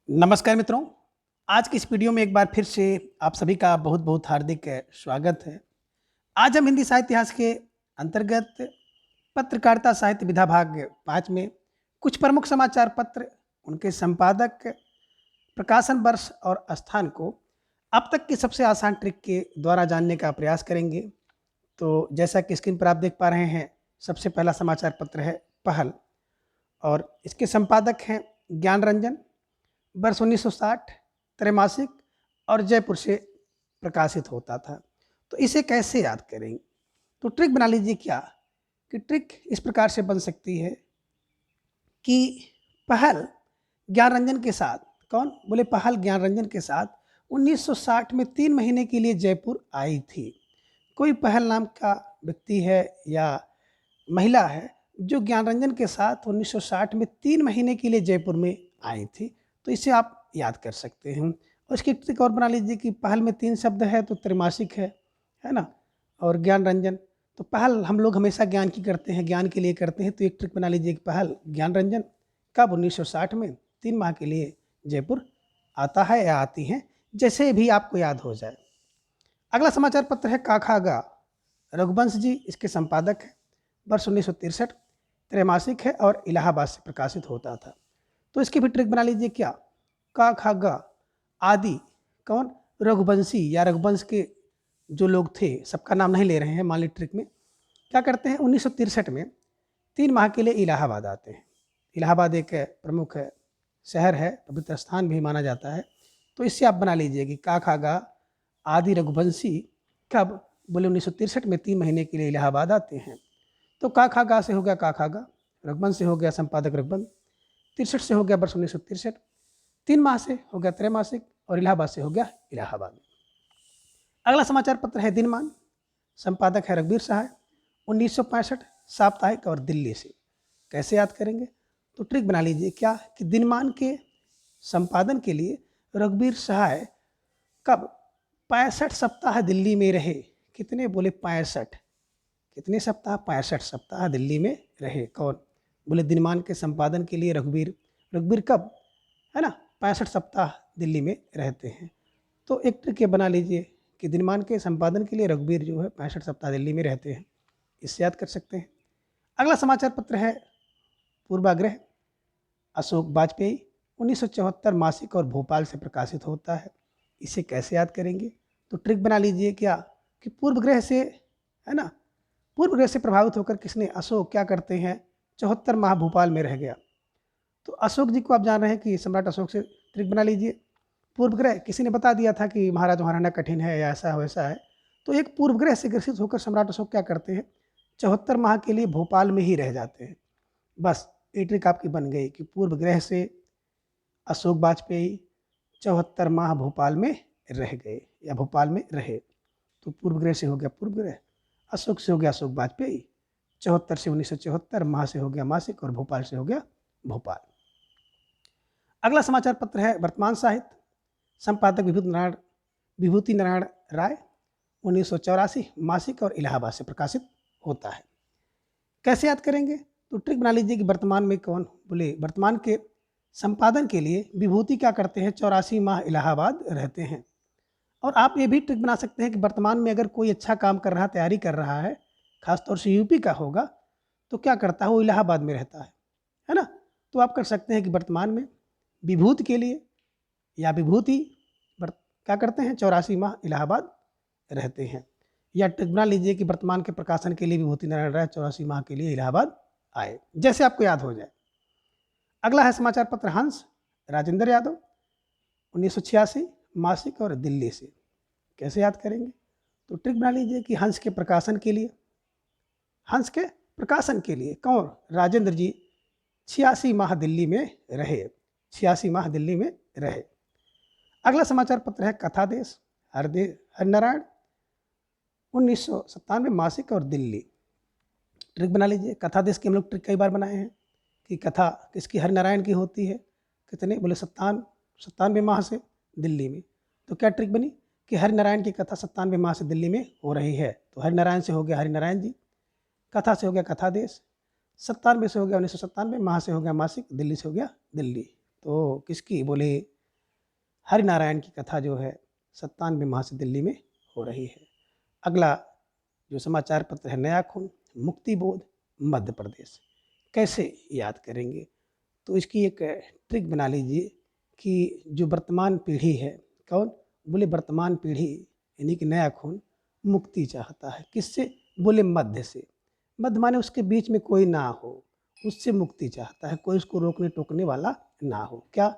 नमस्कार मित्रों, आज की इस वीडियो में एक बार फिर से आप सभी का बहुत बहुत हार्दिक स्वागत है। आज हम हिंदी साहित्य इतिहास के अंतर्गत पत्रकारिता साहित्य विधा भाग 5 में कुछ प्रमुख समाचार पत्र, उनके संपादक, प्रकाशन वर्ष और स्थान को अब तक की सबसे आसान ट्रिक के द्वारा जानने का प्रयास करेंगे। तो जैसा कि स्क्रीन पर आप देख पा रहे हैं, सबसे पहला समाचार पत्र है पहल और इसके संपादक हैं ज्ञान रंजन। वर्ष 1960 त्रैमासिक और जयपुर से प्रकाशित होता था। तो इसे कैसे याद करेंगे? तो ट्रिक बना लीजिए क्या कि ट्रिक इस प्रकार से बन सकती है कि पहल ज्ञान रंजन के साथ, कौन बोले, पहल ज्ञान रंजन के साथ 1960 में 3 महीने के लिए जयपुर आई थी। कोई पहल नाम का व्यक्ति है या महिला है जो ज्ञान रंजन के साथ 1960 में 3 महीने के लिए जयपुर में आई थी। तो इसे आप याद कर सकते हैं। और इसकी ट्रिक और बना लीजिए कि पहल में 3 शब्द है तो त्रैमासिक है ना, और ज्ञान रंजन। तो पहल हम लोग हमेशा ज्ञान की करते हैं, ज्ञान के लिए करते हैं। तो एक ट्रिक बना लीजिए कि पहल ज्ञान रंजन कब 1960 में 3 माह के लिए जयपुर आता है या आती हैं, जैसे भी आपको याद हो जाए। अगला समाचार पत्र है काखागा। रघुवंश जी इसके संपादक हैं। वर्ष 1963 त्रैमासिक है और इलाहाबाद से प्रकाशित होता था। तो इसकी भी ट्रिक बना लीजिए क्या, का खा गा आदि, कौन, रघुवंशी या रघुवंश के जो लोग थे, सबका नाम नहीं ले रहे हैं, मान ली ट्रिक में क्या करते हैं, 1963 में 3 माह के लिए इलाहाबाद आते हैं। इलाहाबाद एक प्रमुख शहर है, पवित्र स्थान भी माना जाता है। तो इससे आप बना लीजिए कि का खा गा आदि रघुवंशी कब, बोले 1963 में 3 महीने के लिए इलाहाबाद आते हैं। तो का खा गा से हो गया का खा गा, रघुवंश से हो गया संपादक रघुवंश, 63 से हो गया वर्ष 1963, 3 माह से हो गया त्रैमासिक और इलाहाबाद से हो गया इलाहाबाद। अगला समाचार पत्र है दिनमान। संपादक है रघुवीर सहाय। 1965 साप्ताहिक और दिल्ली से। कैसे याद करेंगे? तो ट्रिक बना लीजिए क्या कि दिनमान के संपादन के लिए रघुवीर सहाय कब 65 सप्ताह दिल्ली में रहे। कितने, बोले 65। कितने सप्ताह? 65 सप्ताह दिल्ली में रहे। कौन? बोले दिनमान के संपादन के लिए रघुवीर। रघुवीर कब, है ना, 65 सप्ताह दिल्ली में रहते हैं। तो एक ट्रिक ये बना लीजिए कि दिनमान के संपादन के लिए रघुवीर जो है 65 सप्ताह दिल्ली में रहते हैं। इससे याद कर सकते हैं। अगला समाचार पत्र है पूर्वाग्रह। अशोक वाजपेयी 1974 मासिक और भोपाल से प्रकाशित होता है। इसे कैसे याद करेंगे? तो ट्रिक बना लीजिए क्या कि पूर्वग्रह से, है ना, पूर्वग्रह से प्रभावित होकर किसने, अशोक क्या करते हैं, 74 माह भोपाल में रह गया। तो अशोक जी को आप जान रहे हैं कि सम्राट अशोक से ट्रिक बना लीजिए। पूर्वग्रह किसी ने बता दिया था कि महाराज वहाँ रहना कठिन है या ऐसा वैसा है। तो एक पूर्वग्रह से ग्रसित होकर सम्राट अशोक क्या करते हैं, 74 माह के लिए भोपाल में ही रह जाते हैं। बस ये ट्रिक आपकी बन गई कि पूर्वग्रह से अशोक वाजपेयी 74 माह भोपाल में रह गए या भोपाल में रहे। तो पूर्वग्रह से हो गया पूर्वग्रह, अशोक से हो गया अशोक वाजपेयी, 74 से 1974, माह से हो गया मासिक और भोपाल से हो गया भोपाल। अगला समाचार पत्र है वर्तमान साहित्य। संपादक विभूति नारायण राय। 1984 मासिक और इलाहाबाद से प्रकाशित होता है। कैसे याद करेंगे? तो ट्रिक बना लीजिए कि वर्तमान में कौन, बोले वर्तमान के संपादन के लिए विभूति क्या करते हैं, 84 माह इलाहाबाद रहते हैं। और आप ये भी ट्रिक बना सकते हैं कि वर्तमान में अगर कोई अच्छा काम कर रहा, तैयारी कर रहा है, खासतौर से यूपी का होगा, तो क्या करता है, वो इलाहाबाद में रहता है ना। तो आप कर सकते हैं कि वर्तमान में विभूति के लिए या विभूति क्या करते हैं, 84 माह इलाहाबाद रहते हैं। या ट्रिक बना लीजिए कि वर्तमान के प्रकाशन के लिए विभूति नारायण राय 84 माह के लिए इलाहाबाद आए, जैसे आपको याद हो जाए। अगला है समाचार पत्र हंस। राजेंद्र यादव 1986 मासिक और दिल्ली से। कैसे याद करेंगे? तो ट्रिक बना लीजिए कि हंस के प्रकाशन के लिए, हंस के प्रकाशन के लिए कौन, राजेंद्र जी 86 माह दिल्ली में रहे, 86 माह दिल्ली में रहे। अगला समाचार पत्र है कथा देश। हरिनारायण 1997 मासिक और दिल्ली। ट्रिक बना लीजिए, कथा देश की हम लोग ट्रिक कई बार बनाए हैं कि कथा किसकी, हरिनारायण की होती है। कितने, बोले 97 माह से दिल्ली में। तो क्या ट्रिक बनी कि हरिनारायण की कथा 97 माह से दिल्ली में हो रही है। तो हरिनारायण से हो गया हरिनारायण जी, कथा से हो गया कथा देश, 97 से हो गया 1997, माह से हो गया मासिक, दिल्ली से हो गया दिल्ली। तो किसकी, बोले हरिनारायण की कथा जो है 97 माह से दिल्ली में हो रही है। अगला जो समाचार पत्र है नया खून, मुक्ति बोध, मध्य प्रदेश। कैसे याद करेंगे? तो इसकी एक ट्रिक बना लीजिए कि जो वर्तमान पीढ़ी है, कौन? बोले वर्तमान पीढ़ी यानी कि नया खून मुक्ति चाहता है। किससे? बोले मध्य से। मध्य माने उसके बीच में कोई ना हो, उससे मुक्ति चाहता है, कोई उसको रोकने टोकने वाला ना हो। क्या?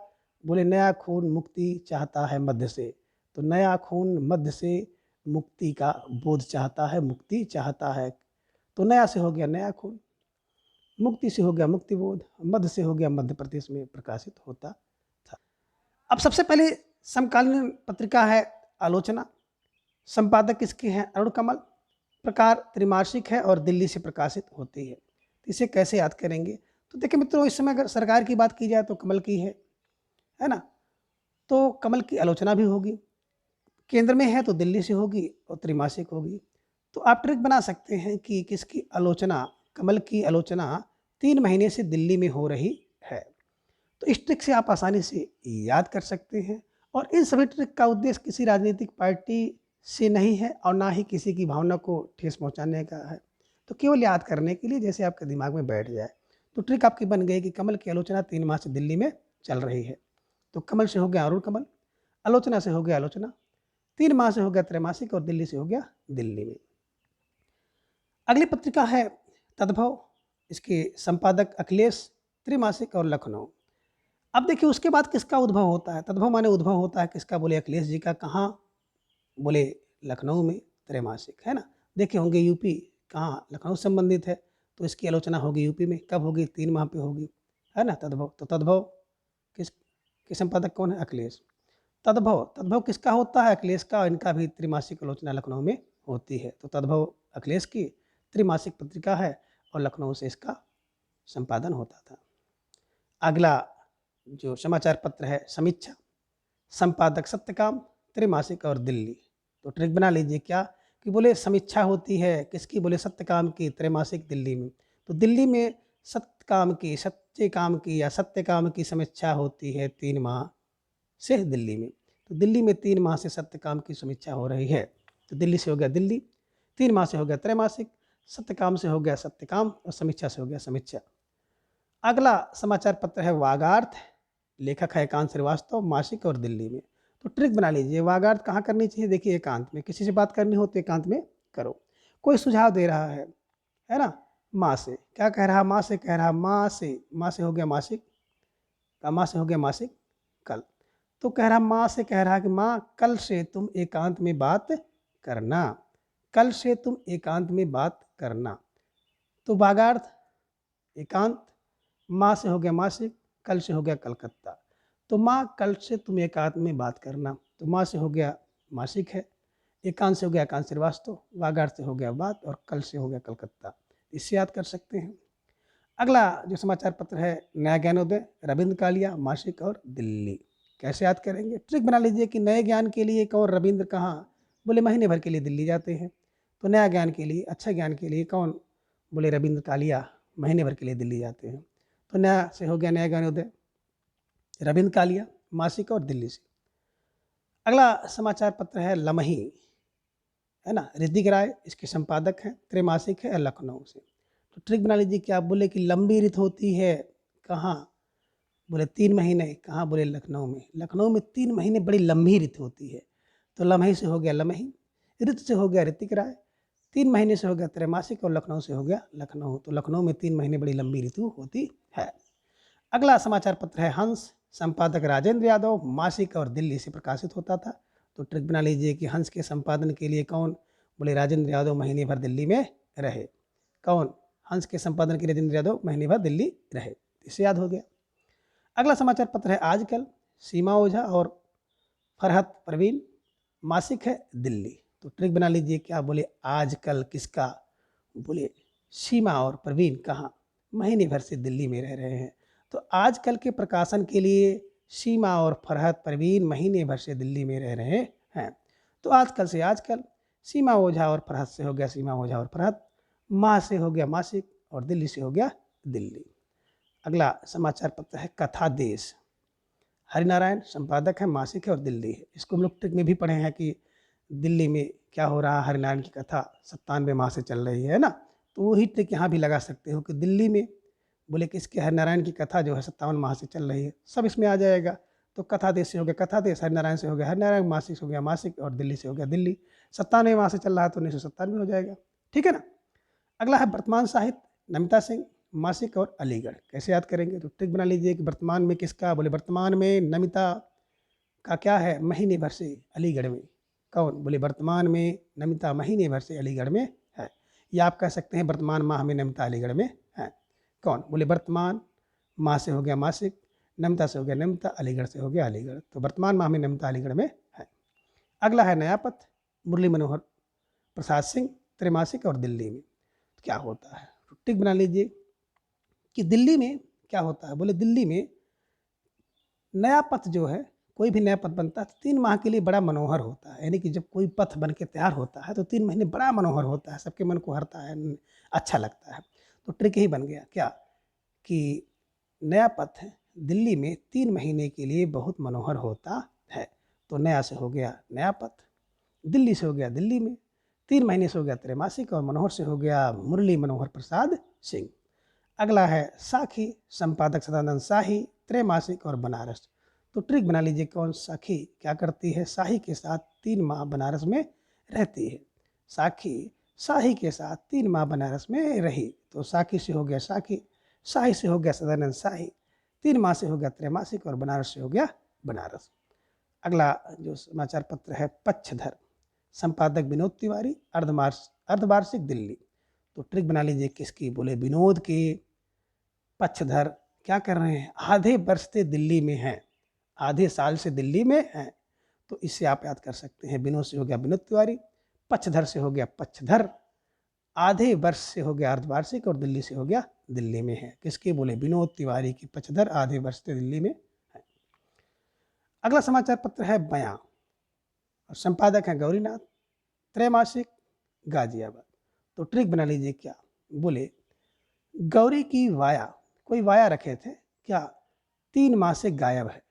बोले नया खून मुक्ति चाहता है मध्य से। तो नया खून मध्य से मुक्ति का बोध चाहता है, मुक्ति चाहता है। तो नया से हो गया नया खून, मुक्ति से हो गया मुक्ति बोध, मध्य से हो गया मध्य प्रदेश में प्रकाशित होता था। अब सबसे पहले समकालीन पत्रिका है आलोचना। संपादक किसके हैं? अरुण कमल। प्रकार त्रिमासिक है और दिल्ली से प्रकाशित होती है। तो इसे कैसे याद करेंगे? तो देखिए मित्रों, इस समय अगर सरकार की बात की जाए तो कमल की है ना? तो कमल की आलोचना भी होगी। केंद्र में है तो दिल्ली से होगी और त्रिमासिक होगी। तो आप ट्रिक बना सकते हैं कि किसकी आलोचना, कमल की आलोचना 3 महीने से दिल्ली में हो रही है। तो इस ट्रिक से आप आसानी से याद कर सकते हैं। और इन सभी ट्रिक का उद्देश्य किसी राजनीतिक पार्टी से नहीं है और ना ही किसी की भावना को ठेस पहुंचाने का है। तो केवल याद करने के लिए, जैसे आपके दिमाग में बैठ जाए। तो ट्रिक आपकी बन गई कि कमल की आलोचना 3 माह से दिल्ली में चल रही है। तो कमल से हो गया अरुण कमल, आलोचना से हो गया आलोचना, 3 माह से हो गया त्रैमासिक और दिल्ली से हो गया दिल्ली में। अगली पत्रिका है तद्भव। इसके संपादक अखिलेश, त्रिमासिक और लखनऊ। अब देखिए उसके बाद किसका उद्भव होता है? तद्भव माने उद्भव होता है किसका? बोले अखिलेश जी का। कहाँ? बोले लखनऊ में, त्रैमासिक, है ना? देखे होंगे यूपी, कहाँ? लखनऊ से संबंधित है, तो इसकी आलोचना होगी यूपी में। कब होगी? 3 माह पे होगी, है ना? तद्भव। तो तद्भव किस संपादक कौन है? अखिलेश। तद्भव, तद्भव किसका होता है? अखिलेश का। इनका भी त्रिमासिक आलोचना लखनऊ में होती है। तो तद्भव अखिलेश की त्रिमासिक पत्रिका है और लखनऊ से इसका संपादन होता था। अगला जो समाचार पत्र है समीक्षा, संपादक सत्यकाम, त्रिमासिक और दिल्ली। तो ट्रिक बना लीजिए क्या कि बोले समीक्षा होती है किसकी? बोले सत्यकाम की, त्रैमासिक दिल्ली में। तो दिल्ली में सत्यकाम की, सच्चे काम की या सत्यकाम की समीक्षा होती है 3 माह से दिल्ली में। तो दिल्ली में 3 माह से सत्यकाम की समीक्षा हो रही है। तो दिल्ली से हो गया दिल्ली, 3 माह से हो गया त्रैमासिक, सत्यकाम से हो गया सत्यकाम और समीक्षा से हो गया समीक्षा। अगला समाचार पत्र है वागार्थ। लेखक है एकांत श्रीवास्तव, मासिक और दिल्ली में। तो ट्रिक बना लीजिए, वागार्थ कहाँ करनी चाहिए? देखिए एकांत में, किसी से बात करनी हो तो एकांत में करो। कोई सुझाव दे रहा है ना? माँ से। क्या कह रहा? माँ से कह रहा, माँ से। माँ से हो गया मासिक, का माँ से हो गया मासिक कल। तो कह रहा, माँ से कह रहा कि माँ कल से तुम एकांत में बात करना, कल से तुम एकांत में बात करना। तो वागार्थ एकांत, माँ से हो गया मासिक, कल से हो गया कलकत्ता। तो माँ कल से तुम एकांत में बात करना। तो माँ से हो गया मासिक है, एकांत से हो गया एकांत श्रीवास्तव, वागार्थ से हो गया बात और कल से हो गया कलकत्ता। इससे याद कर सकते हैं। अगला जो समाचार पत्र है नया ज्ञानोदय, रविंद्र कालिया, मासिक और दिल्ली। कैसे याद करेंगे? ट्रिक बना लीजिए कि नए ज्ञान के लिए कौन, रविंद्र कहाँ? बोले महीने भर के लिए दिल्ली जाते हैं। तो नया ज्ञान के लिए, अच्छा ज्ञान के लिए कौन? बोले रविंद्र कालिया, महीने भर के लिए दिल्ली जाते हैं। तो नया से हो गया नया ज्ञानोदय, रविंद्र कालिया, मासिक और दिल्ली से। अगला समाचार पत्र है लमही, है ना? ऋतिक राय इसके संपादक हैं, त्रैमासिक है लखनऊ से। तो ट्रिक बना लीजिए कि आप बोले कि लंबी ऋतु होती है कहाँ? बोले 3 महीने। कहाँ? बोले लखनऊ में। लखनऊ में 3 महीने बड़ी लंबी ऋतु होती है। तो लमही से हो गया लमही, ऋतु से हो गया ऋतिक राय, 3 महीने से हो गया त्रैमासिक और लखनऊ से हो गया लखनऊ। तो लखनऊ में 3 महीने बड़ी लंबी ऋतु होती है। अगला समाचार पत्र है हंस, संपादक राजेंद्र यादव, मासिक और दिल्ली से प्रकाशित होता था। तो ट्रिक बना लीजिए कि हंस के संपादन के लिए कौन? बोले राजेंद्र यादव महीने भर दिल्ली में रहे। कौन? हंस के संपादन के लिए राजेंद्र यादव महीने भर दिल्ली रहे। इससे याद हो गया। अगला समाचार पत्र है आजकल, सीमा ओझा और फरहत परवीन, मासिक है दिल्ली। तो ट्रिक बना लीजिए क्या? बोले आजकल किसका? बोले सीमा और परवीन कहाँ? महीने भर से दिल्ली में रह रहे हैं। तो आजकल के प्रकाशन के लिए सीमा और फरहत परवीन महीने भर से दिल्ली में रह रहे हैं। तो आजकल से आजकल, सीमा ओझा और फरहत से हो गया सीमा ओझा और फरहत, माह से हो गया मासिक और दिल्ली से हो गया दिल्ली। अगला समाचार पत्र है कथा देश, हरिनारायण संपादक है, मासिक है और दिल्ली है। इसको हम लोग ट्रिक में भी पढ़े हैं कि दिल्ली में क्या हो रहा है, हरिनारायण की कथा 97 माह से चल रही है ना। तो वही ट्रिक यहाँ भी लगा सकते हो कि दिल्ली में बोले कि इसके हरिनारायण की कथा जो है 57 माह से चल रही है, सब इसमें आ जाएगा। तो कथा देश से हो गया कथा देश, हरिनारायण से हो गया हरिनारायण, मासिक से हो गया मासिक और दिल्ली से हो गया दिल्ली। 97 माह से चल रहा है तो 1997 हो जाएगा। ठीक है ना। अगला है वर्तमान साहित्य, नमिता सिंह, मासिक और अलीगढ़। कैसे याद करेंगे, तो ट्रिक बना लीजिए कि वर्तमान में किसका, बोले वर्तमान में नमिता का क्या है, महीने भर से अलीगढ़ में। कौन, बोले वर्तमान में नमिता महीने भर से अलीगढ़ में है। या आप कह सकते हैं वर्तमान माह में नमिता अलीगढ़ में है। कौन, बोले वर्तमान माह से हो गया मासिक, नमिता से हो गया नमिता, अलीगढ़ से हो गया अलीगढ़। तो वर्तमान माह में नमिता अलीगढ़ में है। अगला है नया पथ, मुरली मनोहर प्रसाद सिंह, त्रैमासिक और दिल्ली में। तो क्या होता है, तो टिक बना लीजिए कि दिल्ली में क्या होता है, बोले दिल्ली में नया पथ जो है, कोई भी नया पथ बनता है तो 3 माह के लिए बड़ा मनोहर होता है। यानी कि जब कोई पथ बन के तैयार होता है तो 3 महीने बड़ा मनोहर होता है, सबके मन को हरता है, अच्छा लगता है। तो ट्रिक ही बन गया क्या कि नया पथ है दिल्ली में 3 महीने के लिए बहुत मनोहर होता है। तो नया से हो गया नया पथ, दिल्ली से हो गया दिल्ली में, 3 महीने से हो गया त्रैमासिक और मनोहर से हो गया मुरली मनोहर प्रसाद सिंह। अगला है साखी, संपादक सदानंद शाही, त्रैमासिक और बनारस। तो ट्रिक बना लीजिए कौन, साखी क्या करती है, शाही के साथ 3 माह बनारस में रहती है। साखी शाही के साथ 3 माह बनारस में रही, तो साखी से हो गया साखी, शाही से हो गया सदानंद शाही, 3 माह से हो गया त्रैमासिक और बनारस से हो गया बनारस। अगला जो समाचार पत्र है पक्षधर, संपादक विनोद तिवारी, अर्धवार्षिक दिल्ली। तो ट्रिक बना लीजिए किसकी, बोले विनोद के। पक्षधर क्या कर रहे हैं, आधे वर्ष से दिल्ली में हैं, आधे साल से दिल्ली में हैं। तो इससे आप याद कर सकते हैं, विनोद से हो गया विनोद तिवारी, पक्षधर से हो गया पक्षधर, आधे वर्ष से हो गया अर्धवार्षिक और दिल्ली से हो गया दिल्ली में है। किसके, बोले विनोद तिवारी की पक्षधर, आधे वर्ष से दिल्ली में है। अगला समाचार पत्र है बयां और संपादक है गौरीनाथ, त्रैमासिक गाजियाबाद। तो ट्रिक बना लीजिए क्या, बोले गौरी की वाया, कोई वाया रखे थे क्या, 3 माह से गायब है।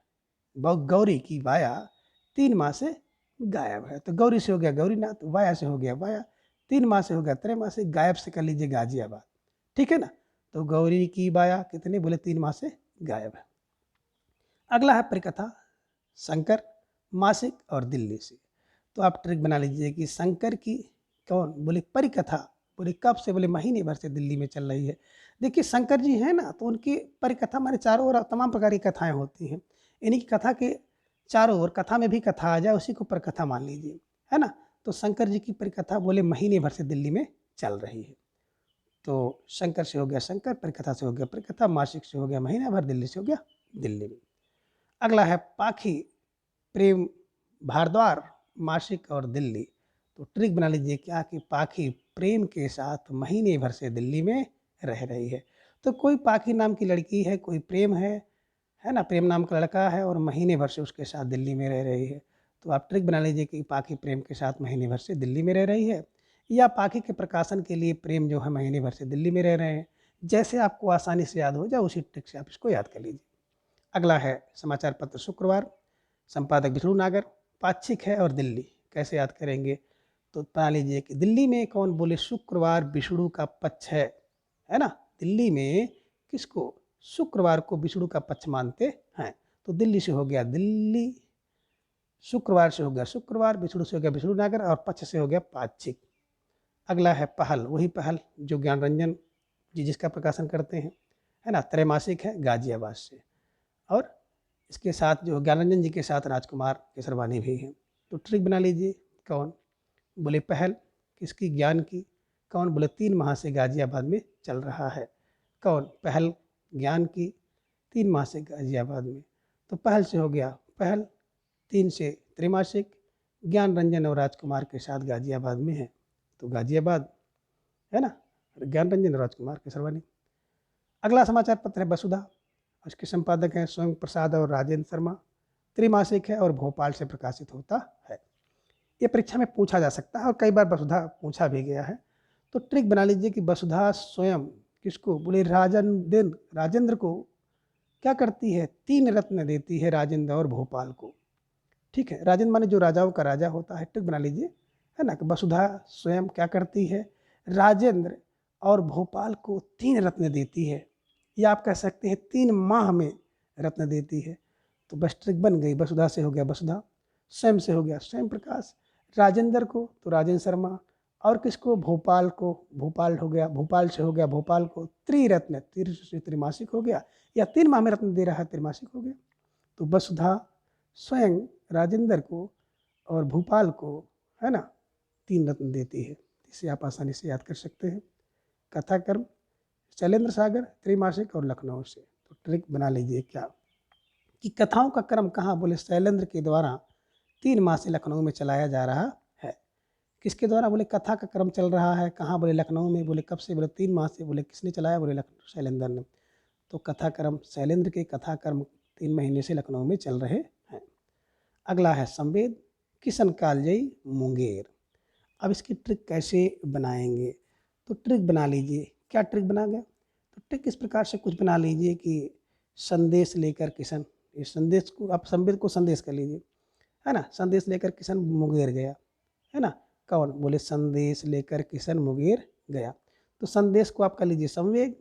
गौरी की वाया 3 माह से गायब है। तो गौरी से हो गया गौरीनाथ, वाया से हो गया वाया, 3 माह से हो गया त्रैमासिक, गायब से कर लीजिए गाजियाबाद। ठीक है ना। तो गौरी की वाया कितने, बोले 3 माह से गायब है। अगला है परिकथा, शंकर, मासिक और दिल्ली से। तो आप ट्रिक बना लीजिए कि शंकर की कौन, बोले परिकथा, बोले कब से, बोले महीने भर से दिल्ली में चल रही है। देखिए शंकर जी हैं ना, तो उनकी परिकथा हमारे चारों ओर तमाम प्रकार की कथाएं होती हैं। इन्हीं की कथा के चारों ओर, कथा में भी कथा आ जाए उसी को परिकथा मान लीजिए, है ना। तो शंकर जी की परिकथा बोले महीने भर से दिल्ली में चल रही है। तो शंकर से हो गया शंकर, परिकथा से हो गया परिकथा, मासिक से हो गया महीना भर, दिल्ली से हो गया दिल्ली में। अगला है पाखी, प्रेम भारद्वार, मासिक और दिल्ली। तो ट्रिक बना लीजिए क्या कि पाखी प्रेम के साथ महीने भर से दिल्ली में रह रही है। तो कोई पाखी नाम की लड़की है, कोई प्रेम है ना, प्रेम नाम का लड़का है और महीने भर से उसके साथ दिल्ली में रह रही है। तो आप ट्रिक बना लीजिए कि पाखी प्रेम के साथ महीने भर से दिल्ली में रह रही है, या पाखी के प्रकाशन के लिए प्रेम जो है महीने भर से दिल्ली में रह रहे हैं। जैसे आपको आसानी से याद हो जाए उसी ट्रिक से आप इसको याद कर लीजिए। अगला है समाचार पत्र शुक्रवार, संपादक विष्णु नागर, पाक्षिक है और दिल्ली। कैसे याद करेंगे, तो बना लीजिए कि दिल्ली में कौन, बोले शुक्रवार विष्णु का पक्ष है ना। दिल्ली में किसको, शुक्रवार को विष्णु का पक्ष मानते हैं। तो दिल्ली से हो गया दिल्ली, शुक्रवार से हो गया शुक्रवार, विष्णु से हो गया विष्णु नागर और पक्ष से हो गया पाक्षिक। अगला है पहल, वही पहल जो ज्ञान रंजन जी जिसका प्रकाशन करते हैं, है ना। त्रैमासिक है गाजियाबाद से, और इसके साथ जो ज्ञान रंजन जी के साथ राजकुमार केसरवानी भी हैं। तो ट्रिक बना लीजिए कौन, बोले पहल किसकी, ज्ञान की। कौन, बोले 3 माह से गाजियाबाद में चल रहा है। कौन, पहल ज्ञान की, 3 माह से गाजियाबाद में। तो पहल से हो गया पहल, 3 से त्रैमासिक, ज्ञान रंजन और राजकुमार के साथ गाजियाबाद में है। तो गाजियाबाद है ना, ज्ञान रंजन और राजकुमार केसरवानी। अगला समाचार पत्र है वसुधा, उसके संपादक हैं स्वयं प्रसाद और राजेंद्र शर्मा, त्रैमासिक है और भोपाल से प्रकाशित होता है। ये परीक्षा में पूछा जा सकता है और कई बार वसुधा पूछा भी गया है। तो ट्रिक बना लीजिए कि वसुधा स्वयं किसको, बोले राजेंद्र को क्या करती है, 3 रत्न देती है राजेंद्र और भोपाल को। ठीक है, राजेंद्र माने जो राजाओं का राजा होता है, ट्रिक बना लीजिए, है ना। कि वसुधा स्वयं क्या करती है, राजेंद्र और भोपाल को 3 रत्न देती है, या आप कह सकते हैं 3 माह में रत्न देती है। तो बस ट्रिक बन गई, वसुधा से हो गया वसुधा, स्वयं से हो गया स्वयं प्रकाश, राजेंद्र को तो राजेंद्र शर्मा, और किसको, भोपाल को, भोपाल हो गया, भोपाल से हो गया भोपाल को त्रिरत्न, त्रिमासिक हो गया, या 3 माह में रत्न दे रहा है, त्रिमासिक हो गया। तो वसुधा स्वयं राजेंद्र को और भोपाल को, है ना, 3 रत्न देती है। इसे आप आसानी से याद कर सकते हैं। कथा कर्म शैलेंद्र सागर, त्रैमासिक और लखनऊ से। तो ट्रिक बना लीजिए क्या कि कथाओं का क्रम कहाँ, बोले शैलेंद्र के द्वारा 3 माह से लखनऊ में चलाया जा रहा है। किसके द्वारा, बोले कथा का क्रम चल रहा है कहाँ, बोले लखनऊ में। बोले कब से, बोले 3 माह से। बोले किसने चलाया, बोले शैलेंद्र ने। तो कथा क्रम शैलेंद्र के कथा कर्म 3 महीने से लखनऊ में चल रहे हैं। अगला है संवेद किशन कालजयी मुंगेर। अब इसकी ट्रिक कैसे बनाएंगे, तो ट्रिक बना लीजिए। क्या ट्रिक बना गया, तो ट्रिक इस प्रकार से कुछ बना लीजिए कि संदेश लेकर किशन, इस संदेश को आप संवेद को संदेश कर लीजिए, है ना। संदेश लेकर किशन मुंगेर गया, है ना। कौन, बोले संदेश लेकर किशन मुंगेर गया। तो संदेश को आप कर लीजिए संवेद,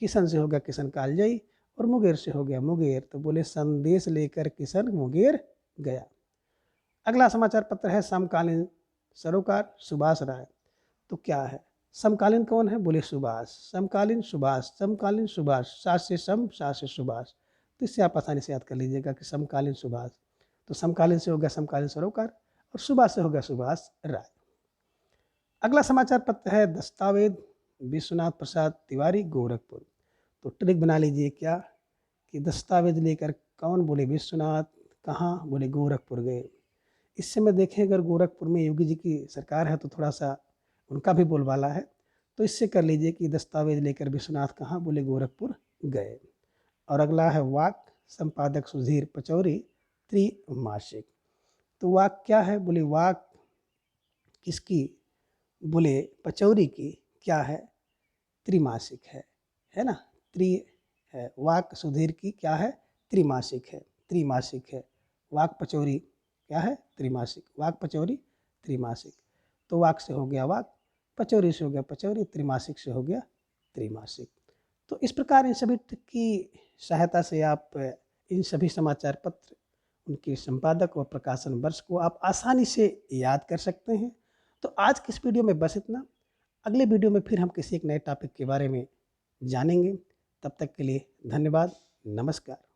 किशन से हो गया किशन कालजयी, और मुंगेर से हो गया मुंगेर। तो बोले संदेश लेकर किशन मुंगेर गया। अगला समाचार पत्र है समकालीन सरोकार सुभाष राय। तो क्या है, समकालीन कौन है, बोले सुभाष, समकालीन सुभाष, समकालीन सुभाष, सात से सम, सात से सुभाष। तो इससे आप आसानी से याद कर लीजिएगा कि समकालीन सुभाष। तो समकालीन से हो गया समकालीन सरोकार, और सुभाष से हो गया सुभाष राय। अगला समाचार पत्र है दस्तावेज विश्वनाथ प्रसाद तिवारी गोरखपुर। तो ट्रिक बना लीजिए क्या कि दस्तावेज लेकर कौन, बोले विश्वनाथ, कहाँ, बोले गोरखपुर गए। इस समय देखें अगर गोरखपुर में योगी जी की सरकार है तो थोड़ा सा उनका भी बोलबाला है। तो इससे कर लीजिए कि दस्तावेज लेकर विश्वनाथ कहाँ, बोले गोरखपुर गए। और अगला है वाक संपादक सुधीर पचौरी त्रिमासिक। तो वाक क्या है, बोले वाक किसकी, बोले पचौरी की, क्या है, त्रिमासिक है ना। त्रि है, वाक सुधीर की क्या है, त्रिमासिक है, त्रिमासिक है। वाक पचौरी क्या है, त्रिमासिक, वाक पचौरी त्रिमासिक। तो वाक से हो गया वाक, पचौरी से हो गया पचौरी, त्रिमासिक से हो गया त्रिमासिक। तो इस प्रकार इन सभी की सहायता से आप इन सभी समाचार पत्र, उनके संपादक और प्रकाशन वर्ष को आप आसानी से याद कर सकते हैं। तो आज की इस वीडियो में बस इतना। अगले वीडियो में फिर हम किसी एक नए टॉपिक के बारे में जानेंगे। तब तक के लिए धन्यवाद, नमस्कार।